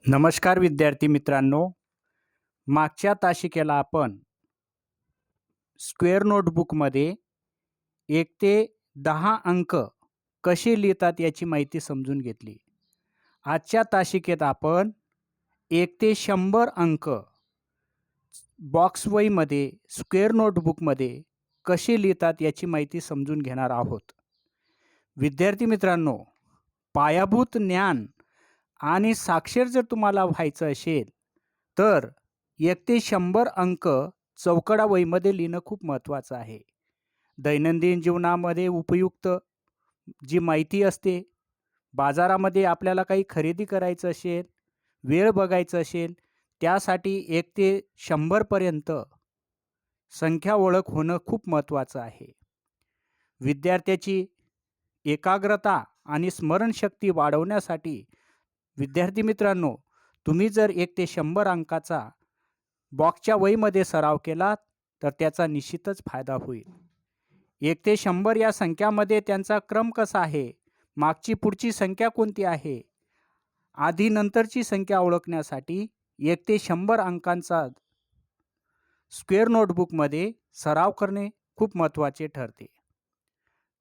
नमस्कार विद्यार्थी मित्रांनो, मागच्या तासिकेला आपण स्क्वेअर नोटबुकमध्ये 1 ते 10 अंक कसे लिहितात याची माहिती समजून घेतली. आजच्या तासिकेत आपण 1 ते 100 अंक बॉक्स वहीमध्ये स्क्वेअर नोटबुकमध्ये कसे लिहितात याची माहिती समजून घेणार आहोत. विद्यार्थी मित्रांनो, पायाभूत ज्ञान आणि साक्षर जर तुम्हाला व्हायचं असेल तर 1 ते 100 अंक चौकडा वहीमध्ये लिहिणं खूप महत्त्वाचं आहे. दैनंदिन जीवनामध्ये उपयुक्त जी माहिती असते, बाजारामध्ये आपल्याला काही खरेदी करायचं असेल, वेळ बघायचं असेल, त्यासाठी 1 ते 100 पर्यंत संख्या ओळख होणं खूप महत्त्वाचं आहे. विद्यार्थ्याची एकाग्रता आणि स्मरणशक्ती वाढवण्यासाठी विद्यार्थी मित्रांनो, तुम्ही जर 1 ते 100 अंकाचा बॉक्सच्या वहीमध्ये सराव केलात तर त्याचा निश्चितच फायदा होईल. 1 ते 100 या संख्यामध्ये त्यांचा क्रम कसा आहे, मागची पुढची संख्या कोणती आहे, आधी नंतरची संख्या ओळखण्यासाठी 1 ते 100 अंकांचा स्क्वेअर नोटबुकमध्ये सराव करणे खूप महत्त्वाचे ठरते.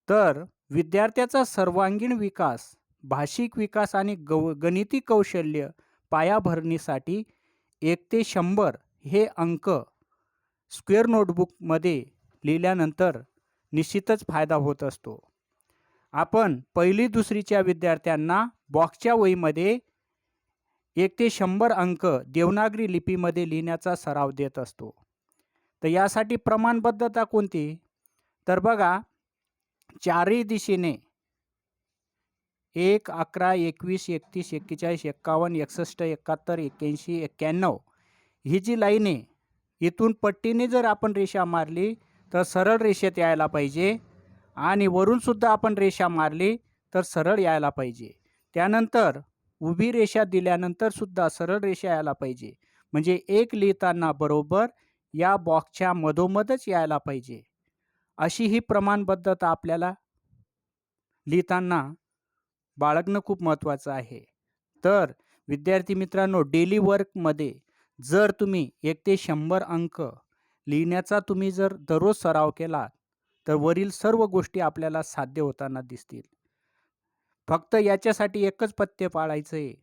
तर विद्यार्थ्याचा सर्वांगीण विकास, भाषिक विकास आणि गणिती कौशल्य पायाभरणीसाठी 1 ते 100 हे अंक स्क्वेअर नोटबुकमध्ये लिहिल्यानंतर निश्चितच फायदा होत असतो. आपण पहिली दुसरीच्या विद्यार्थ्यांना बॉक्सच्या वहीमध्ये 1 ते 100 अंक देवनागरी लिपीमध्ये लिहिण्याचा सराव देत असतो. तर यासाठी प्रमाणबद्धता कोणती? तर बघा, चारही दिशेने 1, 11, 21, 31, 41, 51, 61, 71, 81, 91 ही जी लाईन आहे, इथून पट्टीने जर आपण रेषा मारली तर सरळ रेषेत यायला पाहिजे आणि वरूनसुद्धा आपण रेषा मारली तर सरळ यायला पाहिजे. त्यानंतर उभी रेषा दिल्यानंतरसुद्धा सरळ रेषा यायला पाहिजे. म्हणजे एक लिहिताना बरोबर या बॉक्सच्या मधोमधच यायला पाहिजे. अशी ही प्रमाणबद्धता आपल्याला लिहिताना बाळगणं खूप महत्त्वाचं आहे. तर विद्यार्थी मित्रांनो, डेली वर्कमध्ये जर तुम्ही 1 ते 100 अंक लिहिण्याचा तुम्ही जर दररोज सराव केला तर वरील सर्व गोष्टी आपल्याला साध्य होताना दिसतील. फक्त याच्यासाठी एकच पथ्य पाळायचं आहे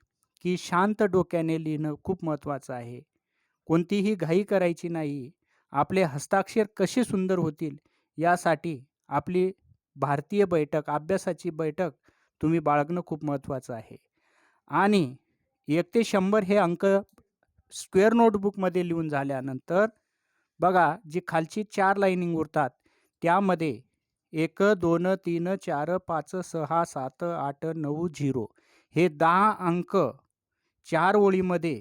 की शांत डोक्याने लिहिणं खूप महत्त्वाचं आहे. कोणतीही घाई करायची नाही. आपले हस्ताक्षर कसे सुंदर होतील यासाठी आपली भारतीय बैठक, अभ्यासाची बैठक तुम्ही बाळगणं खूप महत्त्वाचं आहे. आणि 1 ते 100 हे अंक स्क्वेअर नोटबुकमध्ये लिहून झाल्यानंतर बघा, जी खालची 4 लाईनिंग उरतात त्यामध्ये 1, 2, 3, 4, 5, 6, 7, 8, 9, 0 हे 10 अंक 4 ओळीमध्ये,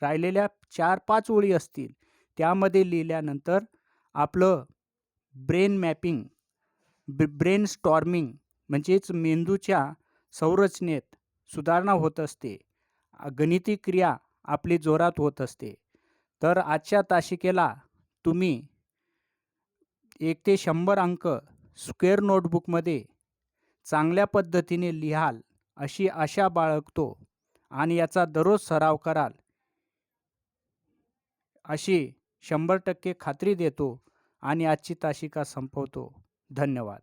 राहिलेल्या 4-5 ओळी असतील त्यामध्ये लिहिल्यानंतर आपलं ब्रेन मॅपिंग, ब्रेन स्टॉर्मिंग म्हणजेच मेंदूच्या संरचनेत सुधारणा होत असते. गणिती क्रिया आपली जोरात होत असते. तर आजच्या तासिकेला तुम्ही 1 ते 100 अंक स्क्वेअर नोटबुकमध्ये चांगल्या पद्धतीने लिहाल अशी आशा बाळगतो आणि याचा दररोज सराव कराल अशी 100% खात्री देतो आणि आजची तासिका संपवतो. धन्यवाद.